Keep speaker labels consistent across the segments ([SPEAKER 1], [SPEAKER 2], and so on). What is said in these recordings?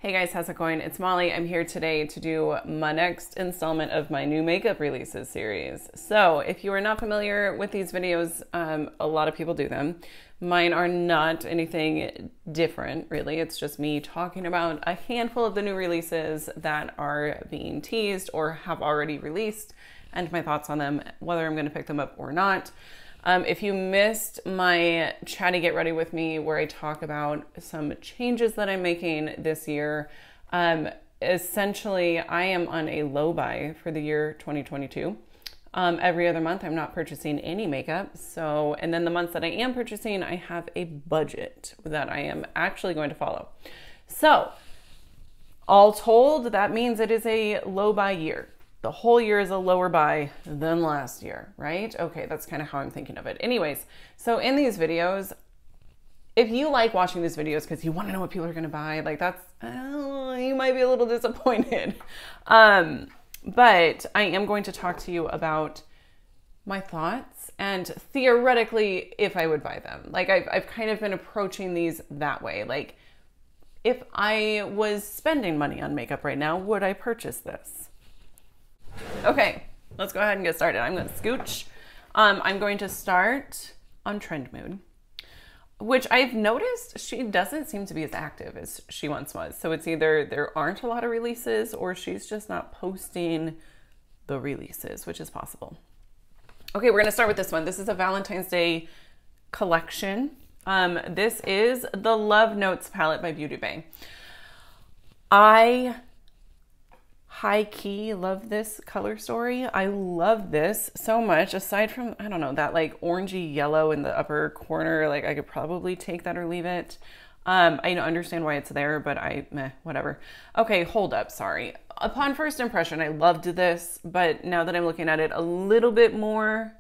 [SPEAKER 1] Hey guys, how's it going? It's Molly. I'm here today to do my next installment of my new makeup releases series. So if you are not familiar with these videos, a lot of people do them. Mine are not anything different, really. It's just me talking about a handful of the new releases that are being teased or have already released and my thoughts on them, whether I'm going to pick them up or not. If you missed my chatty get ready with me where I talk about some changes that I'm making this year, essentially I am on a low buy for the year 2022. Every other month I'm not purchasing any makeup. So, and then the months that I am purchasing, I have a budget that I am actually going to follow. So all told, that means it is a low buy year. The whole year is a lower buy than last year, right? Okay, that's kind of how I'm thinking of it. Anyways, so in these videos, if you like watching these videos because you want to know what people are going to buy, like that's, you might be a little disappointed. But I am going to talk to you about my thoughts and theoretically if I would buy them. Like I've kind of been approaching these that way. Like if I was spending money on makeup right now, would I purchase this? Okay, let's go ahead and get started. I'm going to scooch. I'm going to start on Trend Mood, which I've noticed she doesn't seem to be as active as she once was. So it's either there aren't a lot of releases or she's just not posting the releases, which is possible. Okay, we're going to start with this one. This is a Valentine's Day collection. This is the Love Notes palette by Beauty Bay. I high-key love this color story. I love this so much. Aside from, I don't know, that like orangey yellow in the upper corner, like I could probably take that or leave it. I understand why it's there, but whatever. Okay, hold up, sorry. Upon first impression, I loved this, but now that I'm looking at it a little bit more,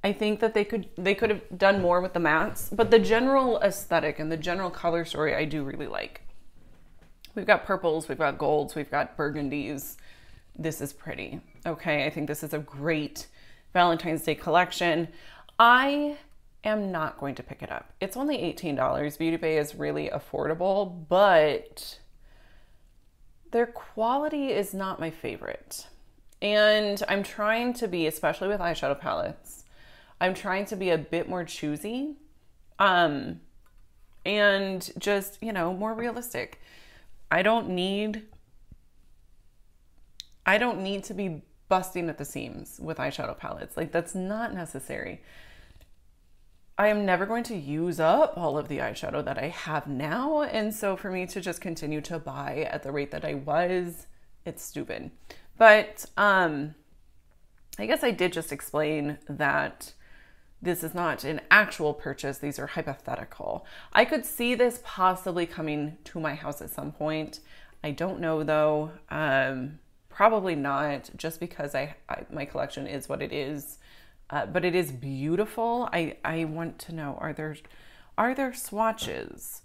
[SPEAKER 1] I think that they could have done more with the mattes, but the general aesthetic and the general color story I do really like. We've got purples, we've got golds, we've got burgundies. This is pretty. Okay, I think this is a great Valentine's Day collection. I am not going to pick it up. It's only $18. Beauty Bay is really affordable, but their quality is not my favorite. And I'm trying to be, especially with eyeshadow palettes, I'm trying to be a bit more choosy and just, more realistic. I don't need to be busting at the seams with eyeshadow palettes. Like that's not necessary. I am never going to use up all of the eyeshadow that I have now. And so for me to just continue to buy at the rate that I was, it's stupid. But I guess I did just explain that this is not an actual purchase. These are hypothetical. I could see this possibly coming to my house at some point. I don't know though. Probably not, just because my collection is what it is. But it is beautiful. I want to know, are there swatches?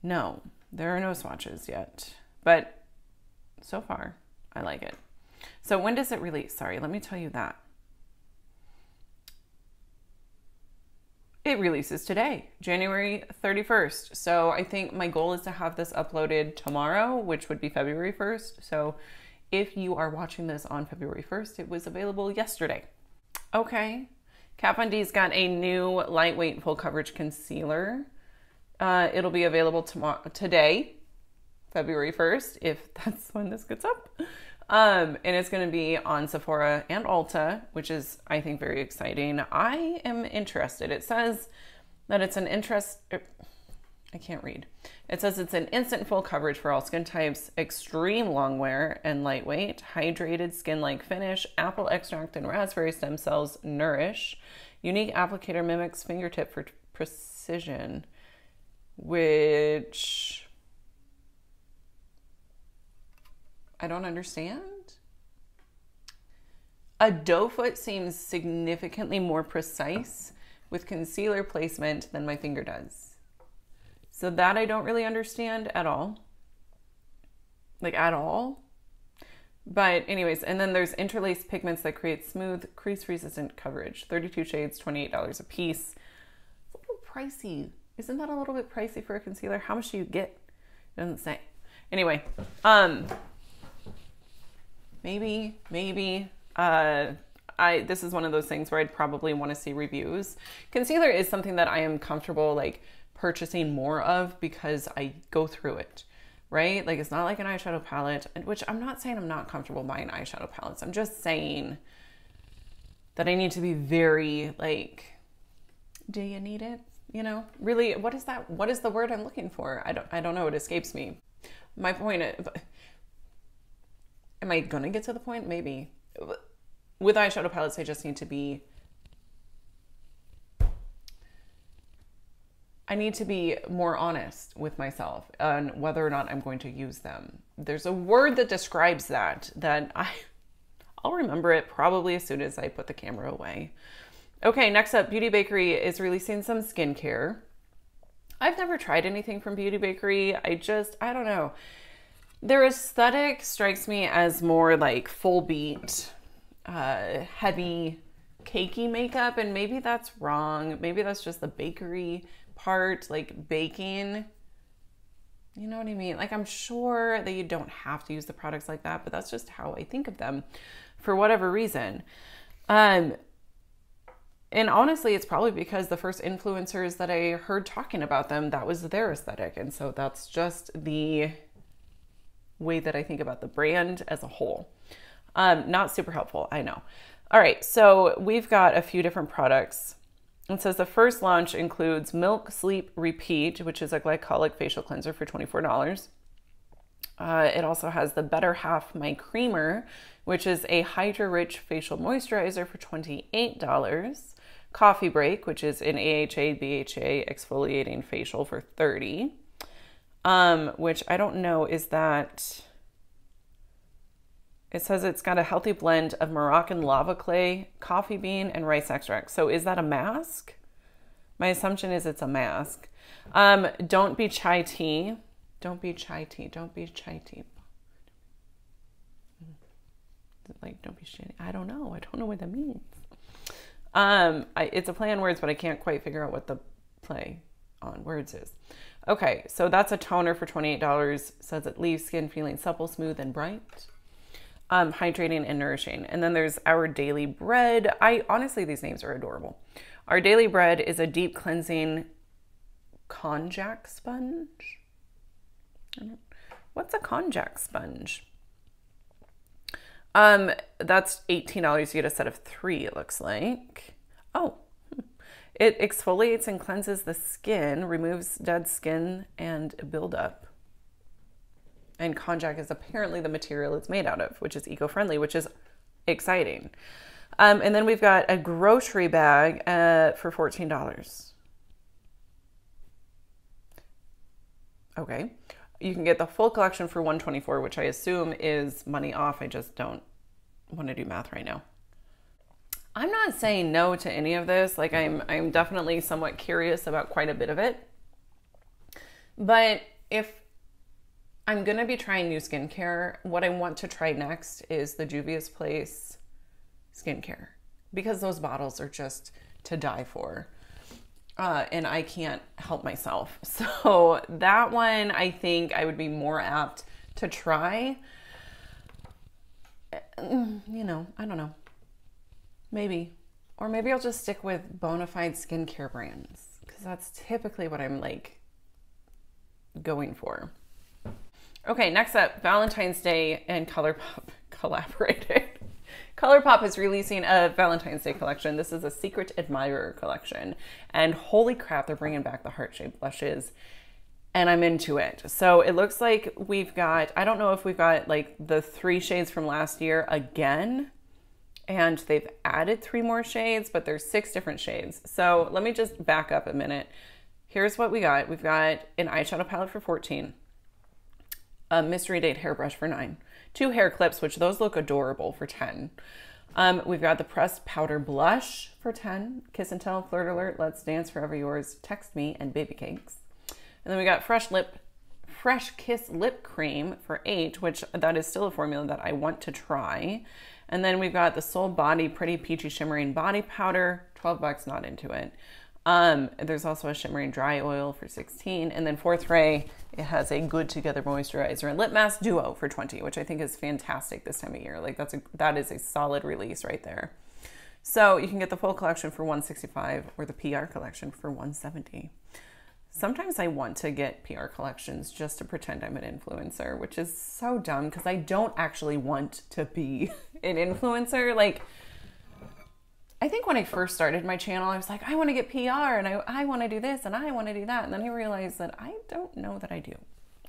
[SPEAKER 1] No, there are no swatches yet. But so far, I like it. So when does it release? Sorry, let me tell you that. It releases today, January 31st. So I think my goal is to have this uploaded tomorrow, which would be February 1st. So if you are watching this on February 1st, it was available yesterday. Okay. Kat Von D's got a new lightweight full coverage concealer. It'll be available today, February 1st, if that's when this gets up. And it's going to be on Sephora and Ulta, which is, I think, very exciting. I am interested. It says that it's I can't read. It says it's an instant full coverage for all skin types, extreme long wear and lightweight, hydrated skin-like finish, apple extract and raspberry stem cells nourish, unique applicator mimics fingertip for precision, which I don't understand. A doe foot seems significantly more precise with concealer placement than my finger does. So that I don't really understand at all. Like at all. But anyways, and then there's interlaced pigments that create smooth, crease-resistant coverage. 32 shades, $28 a piece. It's a little pricey. Isn't that a little bit pricey for a concealer? How much do you get? Doesn't say. Anyway, maybe, this is one of those things where I'd probably want to see reviews. Concealer is something that I am comfortable like purchasing more of because I go through it, right? Like it's not like an eyeshadow palette, which I'm not saying I'm not comfortable buying eyeshadow palettes. I'm just saying that I need to be very like, do you need it? You know, really, what is that? What is the word I'm looking for? I don't know. It escapes me. My point is, am I going to get to the point? Maybe. With eyeshadow palettes, I just need to be, I need to be more honest with myself on whether or not I'm going to use them. There's a word that describes that I'll remember it probably as soon as I put the camera away. Okay, next up, Beauty Bakery is releasing some skincare. I've never tried anything from Beauty Bakery. I don't know. Their aesthetic strikes me as more like full beat, heavy, cakey makeup, and maybe that's wrong. Maybe that's just the bakery part, like baking. You know what I mean? Like I'm sure that you don't have to use the products like that, but that's just how I think of them for whatever reason. And honestly, it's probably because the first influencers that I heard talking about them, that was their aesthetic. And so that's just the way that I think about the brand as a whole. Not super helpful, I know. All right, so we've got a few different products. It says the first launch includes Milk Sleep Repeat, which is a glycolic facial cleanser for $24. It also has the Better Half My Creamer, which is a hydra-rich facial moisturizer for $28. Coffee Break, which is an AHA, BHA exfoliating facial for $30. Which I don't know, is that... It says it's got a healthy blend of Moroccan lava clay, coffee bean, and rice extract. So is that a mask? My assumption is it's a mask. Don't be chai tea. Don't be chai tea. Don't be chai tea. Like, don't be shitty. I don't know. I don't know what that means. It's a play on words, but I can't quite figure out what the play on words is. Okay, so that's a toner for $28. Says it leaves skin feeling supple, smooth, and bright. Hydrating and nourishing. And then there's Our Daily Bread. Honestly, these names are adorable. Our Daily Bread is a deep cleansing konjac sponge. What's a konjac sponge? That's $18. You get a set of 3, it looks like. Oh, it exfoliates and cleanses the skin, removes dead skin and buildup. And konjac is apparently the material it's made out of, which is eco-friendly, which is exciting. And then we've got a grocery bag for $14. Okay. You can get the full collection for $124, which I assume is money off. I just don't want to do math right now. I'm not saying no to any of this. Like I'm definitely somewhat curious about quite a bit of it. But if I'm going to be trying new skincare, what I want to try next is the Juvia's Place skincare, because those bottles are just to die for. And I can't help myself. So that one, I think I would be more apt to try. You know, I don't know. Maybe. Or maybe I'll just stick with bona fide skincare brands, because that's typically what I'm like going for. Okay, next up, Valentine's Day and Colourpop collaborated. Colourpop is releasing a Valentine's Day collection. This is a Secret Admirer collection. And holy crap, they're bringing back the heart-shaped blushes. And I'm into it. So it looks like we've got, I don't know if we've got like the 3 shades from last year again. And they've added 3 more shades, but there's 6 different shades. So let me just back up a minute. Here's what we got. We've got an eyeshadow palette for $14. A mystery date hairbrush for $9. 2 hair clips, which those look adorable, for $10. We've got the pressed powder blush for $10. Kiss and Tell, Flirt Alert, Let's Dance, Forever Yours, Text Me, and Baby Cakes. And then we got Fresh Kiss lip cream for $8, which that is still a formula that I want to try. And then we've got the Soul Body Pretty Peachy Shimmering Body Powder, $12, not into it. There's also a shimmering dry oil for $16. And then fourth ray It has a Good Together moisturizer and lip mask duo for $20, which I think is fantastic this time of year. Like that is a solid release right there. So you can get the full collection for $165 or the PR collection for $170. Sometimes I want to get PR collections just to pretend I'm an influencer, which is so dumb because I don't actually want to be an influencer. Like, I think when I first started my channel, I was like, I want to get PR and I want to do this and I want to do that. And then I realized that I don't know that I do.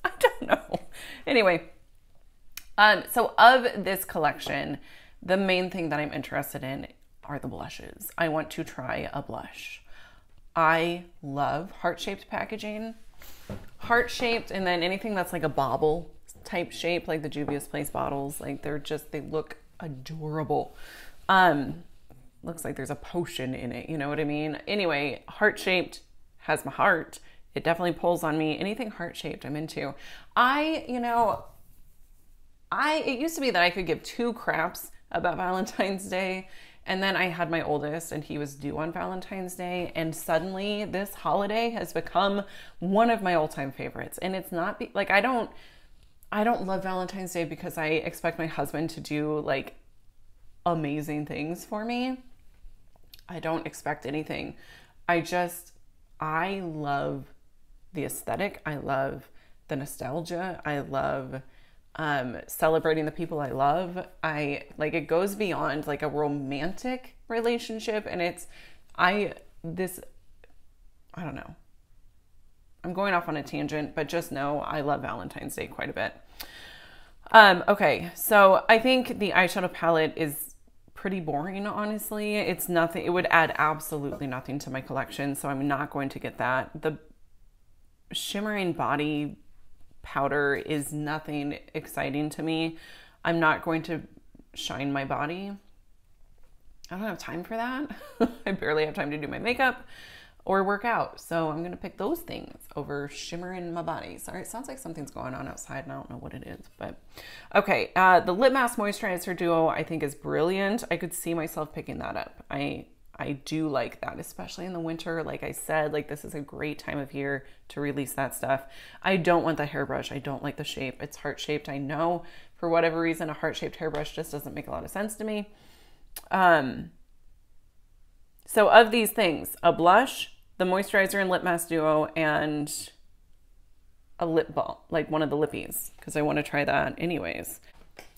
[SPEAKER 1] I don't know. Anyway, so of this collection, the main thing that I'm interested in are the blushes. I want to try a blush. I love heart-shaped packaging. Heart-shaped, and then anything that's like a bauble type shape, like the Juvia's Place bottles, like they look adorable. Looks like there's a potion in it, you know what I mean? Anyway, heart-shaped has my heart. It definitely pulls on me. Anything heart-shaped I'm into. It used to be that I could give two craps about Valentine's Day. And then I had my oldest and he was due on Valentine's Day. And suddenly this holiday has become one of my all-time favorites. And it's not like, I don't love Valentine's Day because I expect my husband to do like amazing things for me. I don't expect anything. I love the aesthetic. I love the nostalgia. I love celebrating the people I love. It goes beyond like a romantic relationship, and I don't know. I'm going off on a tangent, but just know I love Valentine's Day quite a bit. Okay, so I think the eyeshadow palette is pretty boring, honestly. It's nothing, it would add absolutely nothing to my collection, so I'm not going to get that. The shimmering body powder is nothing exciting to me. I'm not going to shine my body. I don't have time for that. I barely have time to do my makeup or work out. So I'm going to pick those things over shimmering my body. Sorry, it sounds like something's going on outside and I don't know what it is, but okay. The lip mask moisturizer duo I think is brilliant. I could see myself picking that up. I do like that, especially in the winter. Like I said, like this is a great time of year to release that stuff. I don't want the hairbrush. I don't like the shape. It's heart-shaped. I know for whatever reason, a heart-shaped hairbrush just doesn't make a lot of sense to me. So of these things, a blush, the moisturizer and lip mask duo, and a lip balm, like one of the lippies, because I want to try that anyways.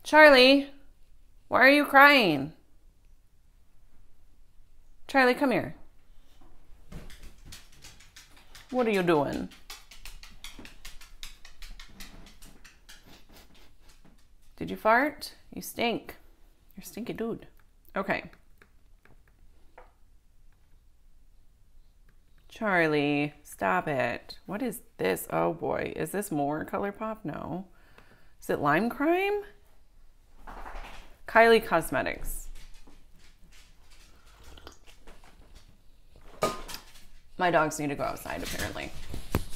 [SPEAKER 1] Charlie, why are you crying? Charlie, come here. What are you doing? Did you fart? You stink. You're a stinky dude. Okay. Charlie, stop it. What is this? Oh boy. Is this more Colourpop? No. Is it Lime Crime? Kylie Cosmetics. My dogs need to go outside, apparently.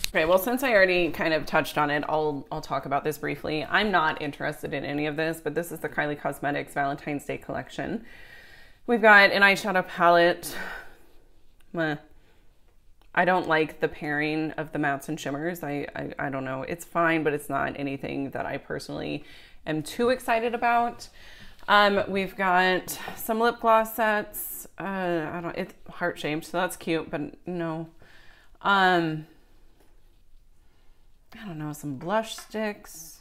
[SPEAKER 1] Okay, well, since I already kind of touched on it, I'll talk about this briefly. I'm not interested in any of this, but this is the Kylie Cosmetics Valentine's Day collection. We've got an eyeshadow palette. Meh. I don't like the pairing of the mattes and shimmers. I don't know. It's fine, but it's not anything that I personally am too excited about. We've got some lip gloss sets. It's heart-shaped, so that's cute, but no. I don't know, some blush sticks,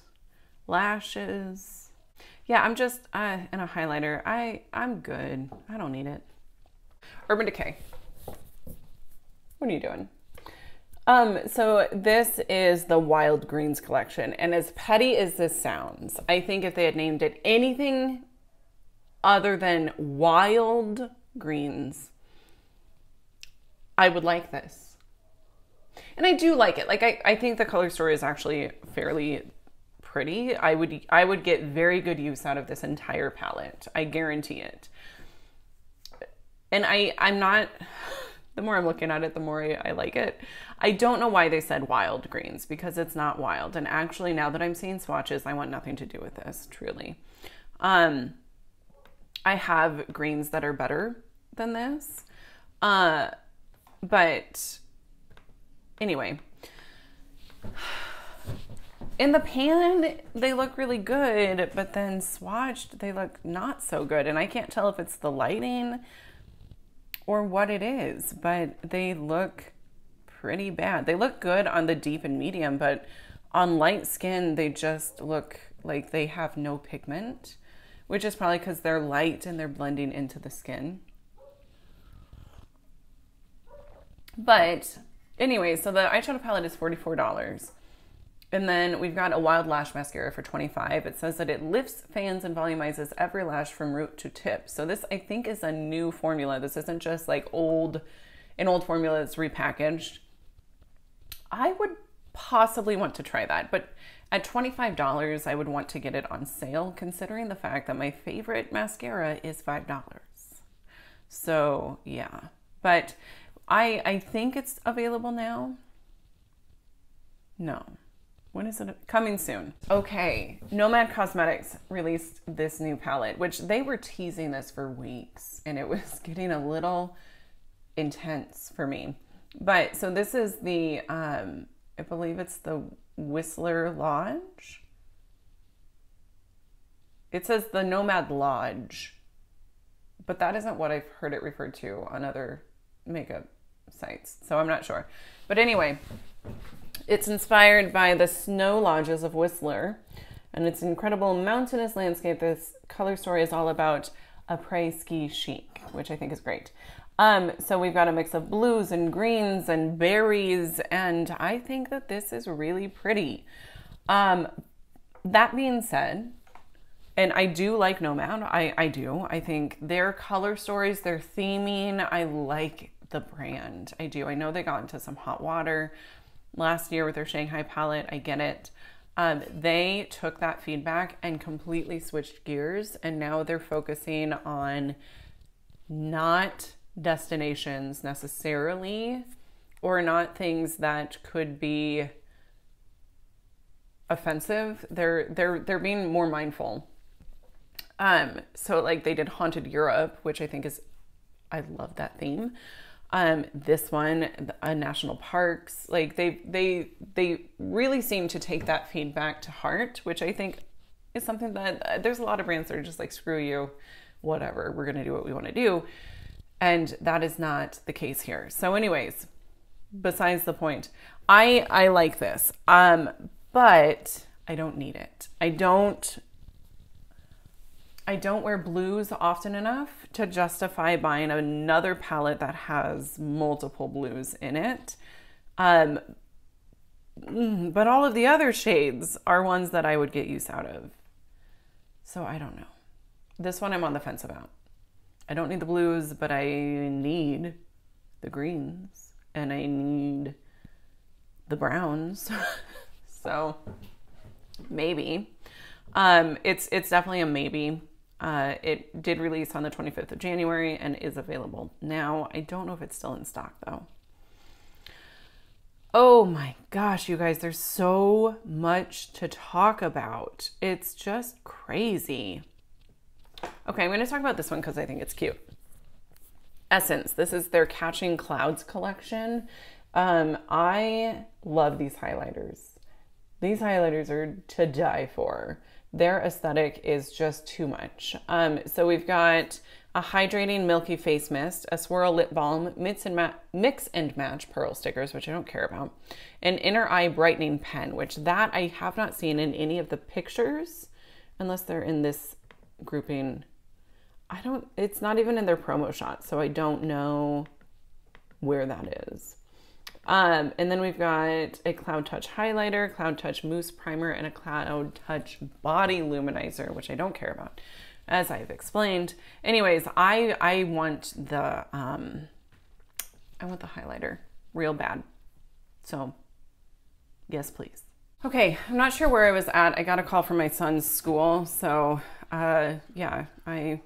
[SPEAKER 1] lashes. Yeah, I'm just, and a highlighter. I'm good. I don't need it. Urban Decay. What are you doing? So this is the Wild Greens collection, and as petty as this sounds, I think if they had named it anything other than Wild Greens, I would like this. And I do like it. Like I think the color story is actually fairly pretty. I would get very good use out of this entire palette. I guarantee it. And I'm not, the more I'm looking at it, the more I like it. I don't know why they said Wild Greens, because it's not wild. And actually, now that I'm seeing swatches, I want nothing to do with this, truly. I have greens that are better than this. But anyway, In the pan, they look really good, but then swatched, they look not so good. And I can't tell if it's the lighting or what it is, but they look pretty bad. They look good on the deep and medium, but on light skin, they just look like they have no pigment, which is probably because they're light and they're blending into the skin. But anyway, so the eyeshadow palette is $44. And then we've got a Wild Lash mascara for $25. It says that it lifts, fans, and volumizes every lash from root to tip. So this, I think, is a new formula. This isn't just like an old formula that's repackaged. I would possibly want to try that, but at $25, I would want to get it on sale, considering the fact that my favorite mascara is $5. So yeah, but I think it's available now. No. When is it coming soon? Okay, Nomad Cosmetics released this new palette, which they were teasing this for weeks, and it was getting a little intense for me. But so this is the, I believe it's the Whistler Lodge. It says the Nomad Lodge, but that isn't what I've heard it referred to on other makeup sites, so I'm not sure. But anyway, it's inspired by the snow lodges of Whistler, and it's an incredible mountainous landscape. This color story is all about après-ski chic, which I think is great. So we've got a mix of blues and greens and berries, and I think that this is really pretty. That being said, and I do like Nomad, I do. I think their color stories, their theming, I like the brand. I do. I know they got into some hot water last year with their Shanghai palette. I get it. They took that feedback and completely switched gears, and now they're focusing on not destinations necessarily, or not things that could be offensive. They're being more mindful. So like they did Haunted Europe, which I think is, I love that theme. This one, national parks, like they really seem to take that feedback to heart, which I think is something that there's a lot of brands that are just like, screw you, whatever, we're going to do what we want to do. And that is not the case here. So anyways, besides the point, I like this, but I don't need it. I don't wear blues often enough to justify buying another palette that has multiple blues in it. But all of the other shades are ones that I would get use out of. So I don't know. This one I'm on the fence about. I don't need the blues, but I need the greens and I need the browns. So maybe. It's definitely a maybe. It did release on the 25th of January and is available now. I don't know if it's still in stock though. Oh my gosh, you guys, there's so much to talk about. It's just crazy. Okay, I'm going to talk about this one because I think it's cute. Essence. This is their Catching Clouds collection. I love these highlighters. These highlighters are to die for. Their aesthetic is just too much. So we've got a hydrating milky face mist, a swirl lip balm, mix and match pearl stickers, which I don't care about, an inner eye brightening pen, which that I have not seen in any of the pictures, unless they're in this grouping. It's not even in their promo shot, so I don't know where that is. And then we've got a Cloud Touch highlighter, Cloud Touch mousse primer, and a Cloud Touch body luminizer, which I don't care about, as I've explained. Anyways, I want the highlighter real bad. So yes, please. Okay, I'm not sure where I was at. I got a call from my son's school, so yeah, I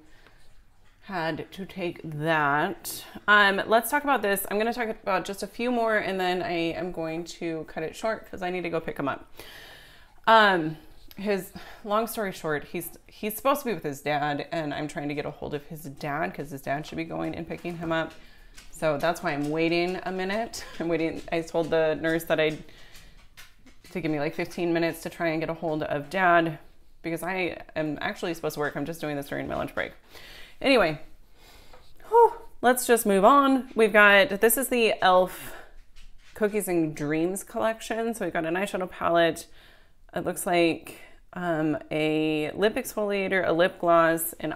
[SPEAKER 1] had to take that. Let's talk about this. I'm going to talk about just a few more, and then I am going to cut it short because I need to go pick him up. Long story short, he's supposed to be with his dad, and I'm trying to get a hold of his dad because his dad should be going and picking him up. So that's why I'm waiting a minute. I'm waiting. I told the nurse that I'd taking me like 15 minutes to try and get a hold of Dad because I am actually supposed to work. I'm just doing this during my lunch break. Anyway, let's just move on. We've got, this is the e.l.f. Cookies and Dreams collection. So we've got an eyeshadow palette. It looks like a lip exfoliator, a lip gloss, and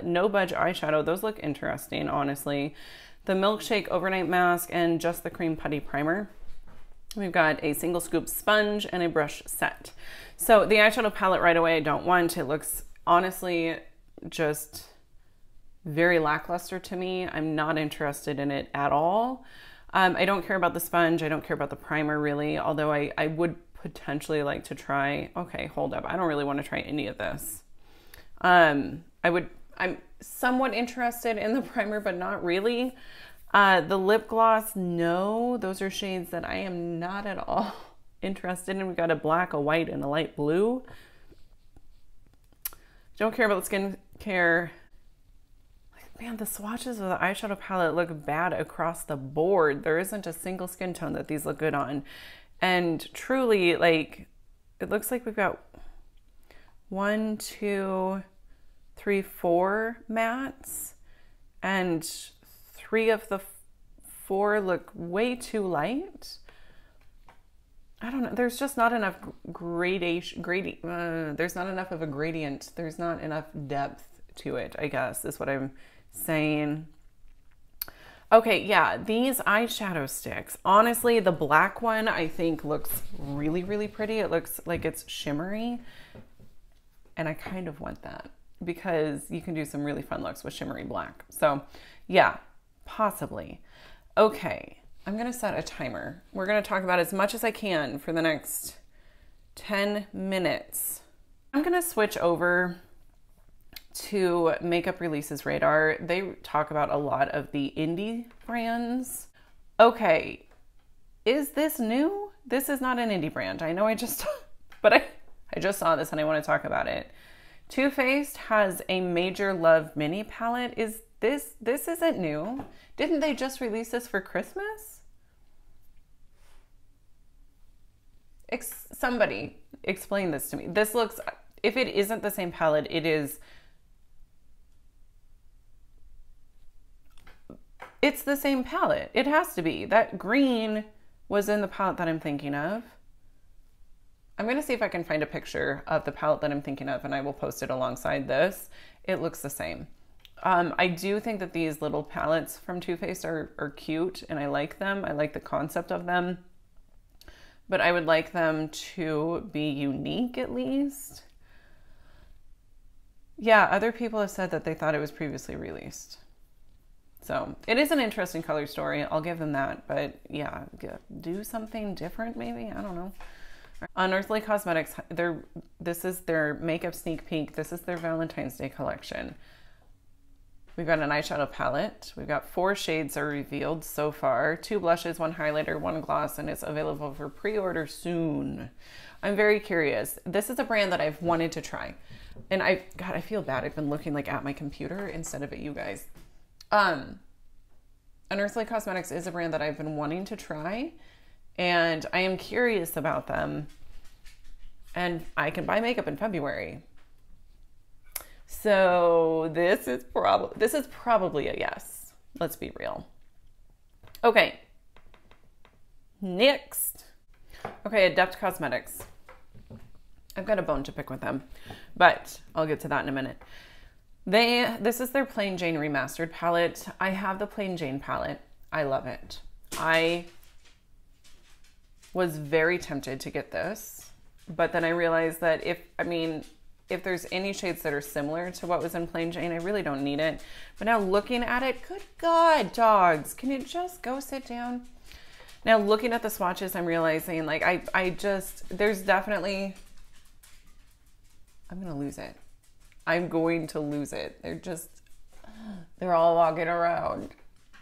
[SPEAKER 1] no budge eyeshadow. Those look interesting, honestly. The milkshake overnight mask and just the cream putty primer. We've got a single scoop sponge and a brush set. So the eyeshadow palette right away I don't want. It looks honestly just very lackluster to me. I'm not interested in it at all. I don't care about the sponge. I don't care about the primer really, although I would potentially like to try, okay, hold up. I don't really want to try any of this. I'm somewhat interested in the primer, but not really. The lip gloss, no, those are shades that I am not at all interested in. We've got a black, a white, and a light blue. Don't care about the skincare. Man, the swatches of the eyeshadow palette look bad across the board. There isn't a single skin tone that these look good on. And truly, like, it looks like we've got 1, 2, 3, 4 mattes. And 3 of the 4 look way too light. I don't know. There's just not enough there's not enough of a gradient. There's not enough depth to it, I guess, is what I'm saying. Okay, yeah, these eyeshadow sticks. Honestly, the black one I think looks really, really pretty. It looks like it's shimmery. And I kind of want that because you can do some really fun looks with shimmery black. So yeah, possibly. Okay, I'm gonna set a timer. We're gonna talk about as much as I can for the next 10 minutes. I'm gonna switch over to Makeup Releases Radar. They talk about a lot of the indie brands. Okay, is this new? This is not an indie brand. I know I just saw this and I want to talk about it. Too Faced has a Major Love mini palette. Is this isn't new? Didn't they just release this for Christmas? Somebody explain this to me. This looks, if it isn't the same palette, it's the same palette. It has to be. That green was in the palette that I'm thinking of. I'm going to see if I can find a picture of the palette that I'm thinking of and I will post it alongside this. It looks the same. I do think that these little palettes from Too Faced are cute and I like them. I like the concept of them, but I would like them to be unique at least. Yeah, other people have said that they thought it was previously released. So it is an interesting color story. I'll give them that, but yeah, do something different maybe. I don't know. Unearthly Cosmetics, this is their makeup sneak peek. This is their Valentine's Day collection. We've got an eyeshadow palette. We've got 4 shades are revealed so far. 2 blushes, 1 highlighter, 1 gloss, and it's available for pre-order soon. I'm very curious. This is a brand that I've wanted to try. And I feel bad. I've been looking like at my computer instead of at you guys. Unearthly Cosmetics is a brand that I've been wanting to try. And I am curious about them. And I can buy makeup in February. So this is probably a yes. Let's be real. Okay. Next. Okay, Adept Cosmetics. I've got a bone to pick with them, but I'll get to that in a minute. This is their Plain Jane Remastered palette. I have the Plain Jane palette. I love it. I was very tempted to get this, but then I realized that if there's any shades that are similar to what was in Plain Jane, I really don't need it. But now looking at it, good God, dogs, can you just go sit down? Now looking at the swatches, I'm realizing like there's definitely, I'm going to lose it. I'm going to lose it. They're all walking around.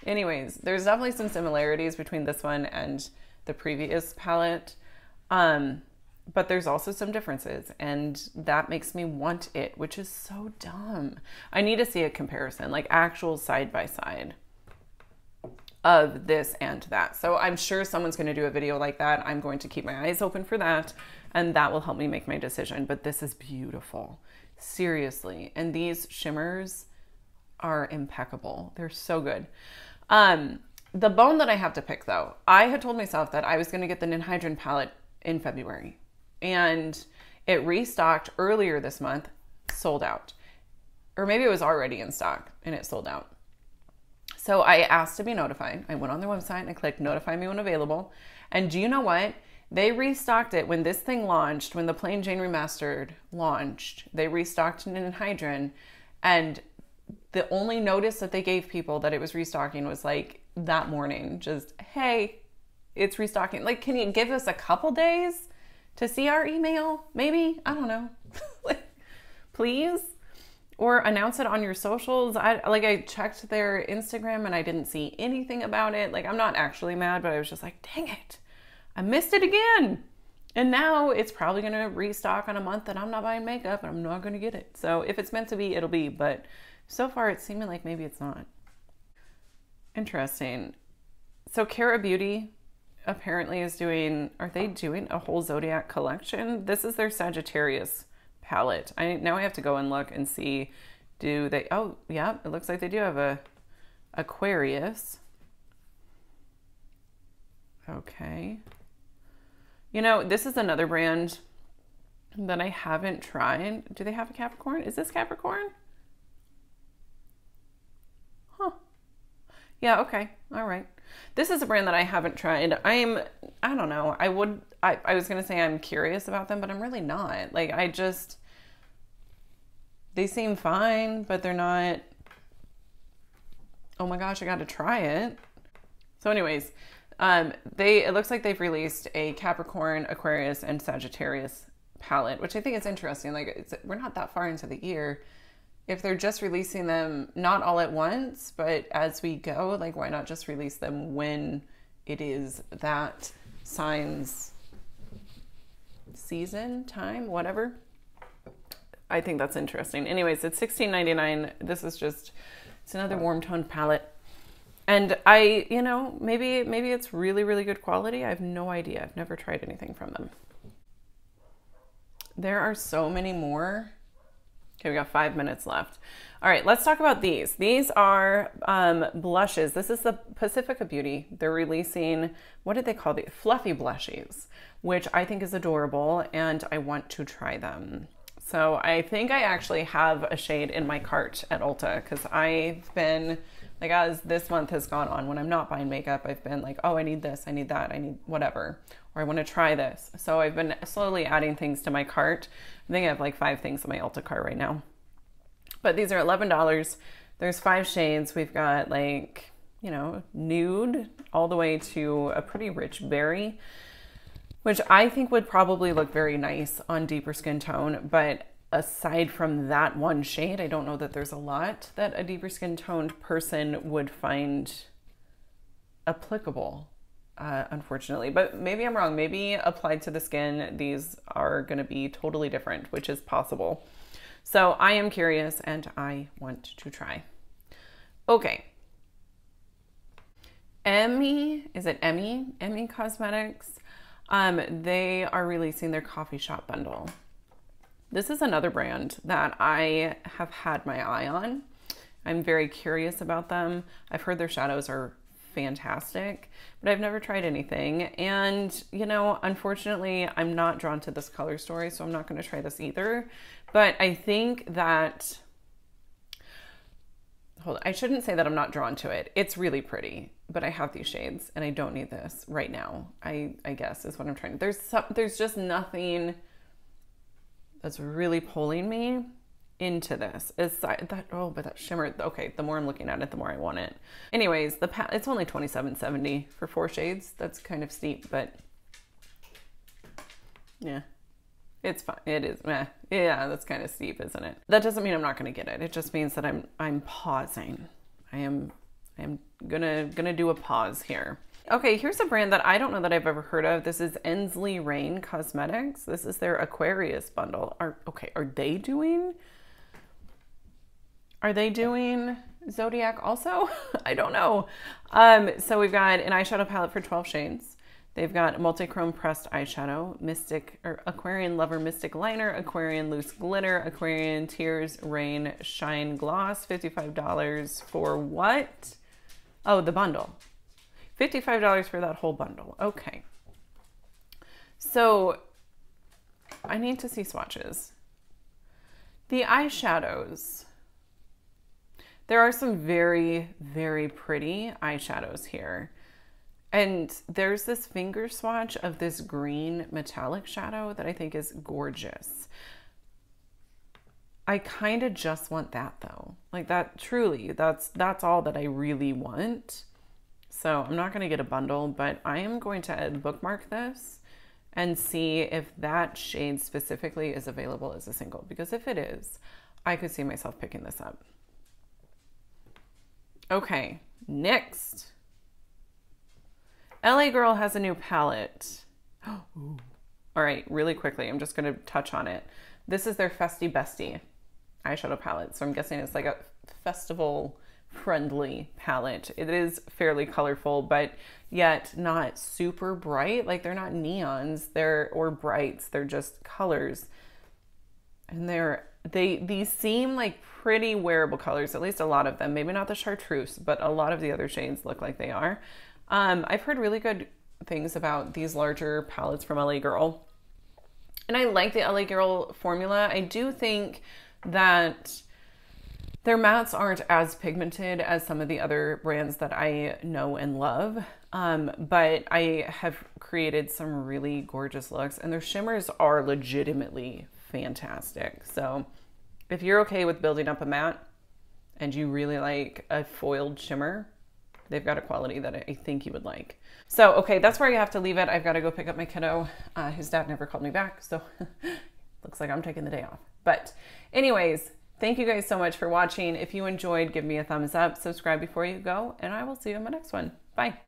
[SPEAKER 1] Anyways, there's definitely some similarities between this one and the previous palette. But there's also some differences and that makes me want it, which is so dumb. I need to see a comparison, like actual side by side. of this and that. So I'm sure someone's going to do a video like that. I'm going to keep my eyes open for that, and that will help me make my decision. But this is beautiful, seriously. And these shimmers are impeccable. They're so good. The bone that I have to pick though, I had told myself that I was going to get the Nenhydran palette in February, and it restocked earlier this month, sold out. Or maybe it was already in stock and it sold out. So I asked to be notified. I went on their website and I clicked notify me when available. And do you know what? They restocked it when this thing launched, when the Plain Jane Remastered launched. They restocked Nenhydran, and the only notice that they gave people that it was restocking was like that morning, just, hey, it's restocking. Like, can you give us a couple days to see our email? Maybe, I don't know. Like, please. Or announce it on your socials. I checked their Instagram and I didn't see anything about it. Like, I'm not actually mad, but I was just like, dang it, I missed it again. And now it's probably going to restock on a month that I'm not buying makeup and I'm not going to get it. So if it's meant to be, it'll be. But so far it's seeming like maybe it's not. Interesting. So Cara Beauty apparently is doing, are they doing a whole Zodiac collection? This is their Sagittarius palette. Now I have to go and look and see, do they, oh yeah, it looks like they do have a Aquarius. Okay. You know, this is another brand that I haven't tried. Do they have a Capricorn? Is this Capricorn? Huh. Yeah, okay. All right. This is a brand that I haven't tried. I don't know. I was going to say I'm curious about them, but I'm really not. Like, they seem fine, but they're not, oh my gosh, I got to try it. So anyways, it looks like they've released a Capricorn, Aquarius, and Sagittarius palette, which I think is interesting. Like, we're not that far into the year. If they're just releasing them not all at once, but as we go, like, why not just release them when it is that signs season, time, whatever. I think that's interesting. Anyways, it's $16.99. This is just, it's another warm toned palette. And you know, maybe it's really, really good quality. I have no idea. I've never tried anything from them. There are so many more. Okay, we got 5 minutes left. All right, let's talk about these. These are blushes. This is the Pacifica Beauty. They're releasing, what did they call these? Fluffy blushies, which I think is adorable, and I want to try them. So I think I actually have a shade in my cart at Ulta, because I've been, like, as this month has gone on, when I'm not buying makeup, I've been like, oh, I need this, I need that, I need whatever, or I want to try this. So I've been slowly adding things to my cart. I think I have like 5 things in my Ulta cart right now. But these are $11. There's 5 shades. We've got, like, you know, nude all the way to a pretty rich berry, which I think would probably look very nice on deeper skin tone. But aside from that one shade, I don't know that there's a lot that a deeper skin toned person would find applicable, unfortunately. But maybe I'm wrong. Maybe applied to the skin, these are going to be totally different, which is possible. So I am curious and I want to try. Okay. Is it Emmy Cosmetics? They are releasing their coffee shop bundle. This is another brand that I have had my eye on. I'm very curious about them. I've heard their shadows are fantastic, but I've never tried anything. And, you know, unfortunately, I'm not drawn to this color story, so I'm not going to try this either. But I think that, I shouldn't say that I'm not drawn to it. It's really pretty, but I have these shades and I don't need this right now, I guess is what I'm trying to, there's just nothing that's really pulling me into this. But that shimmer, okay, the more I'm looking at it, the more I want it. Anyways, it's only $27.70 for 4 shades. That's kind of steep, but yeah, it's fine. It is, yeah, that's kind of steep, isn't it? That doesn't mean I'm not going to get it. It just means that I'm pausing. I am gonna do a pause here. Okay, here's a brand that I don't know that I've ever heard of. This is Ensley Cosmetics. This is their Aquarius bundle. Are they doing Zodiac also? I don't know. So we've got an eyeshadow palette for 12 shades. They've got multi-chrome pressed eyeshadow, Mystic or Aquarian Lover Mystic Liner, Aquarian Loose Glitter, Aquarian Tears Rain Shine Gloss, $55 for what? Oh, the bundle. $55 for that whole bundle. Okay. So I need to see swatches. The eyeshadows. There are some very, very pretty eyeshadows here. And there's this finger swatch of this green metallic shadow that I think is gorgeous. I kind of just want that though. Like that, truly, that's all that I really want. So I'm not going to get a bundle, but I am going to bookmark this and see if that shade specifically is available as a single. Because if it is, I could see myself picking this up. Okay, next. LA Girl has a new palette. All right, really quickly, I'm just going to touch on it. This is their Festy Bestie eyeshadow palette. So I'm guessing it's like a festival-friendly palette. It is fairly colorful, but yet not super bright. Like they're not neons, or brights. They're just colors. And these seem like pretty wearable colors, at least a lot of them. Maybe not the chartreuse, but a lot of the other shades look like they are. I've heard really good things about these larger palettes from LA Girl. And I like the LA Girl formula. I do think that their mattes aren't as pigmented as some of the other brands that I know and love. But I have created some really gorgeous looks, and their shimmers are legitimately fantastic. So if you're okay with building up a matte and you really like a foiled shimmer, they've got a quality that I think you would like. So, okay, that's where I have to leave it. I've got to go pick up my kiddo. His dad never called me back, so looks like I'm taking the day off. But anyways, thank you guys so much for watching. If you enjoyed, give me a thumbs up, subscribe before you go, and I will see you in my next one. Bye.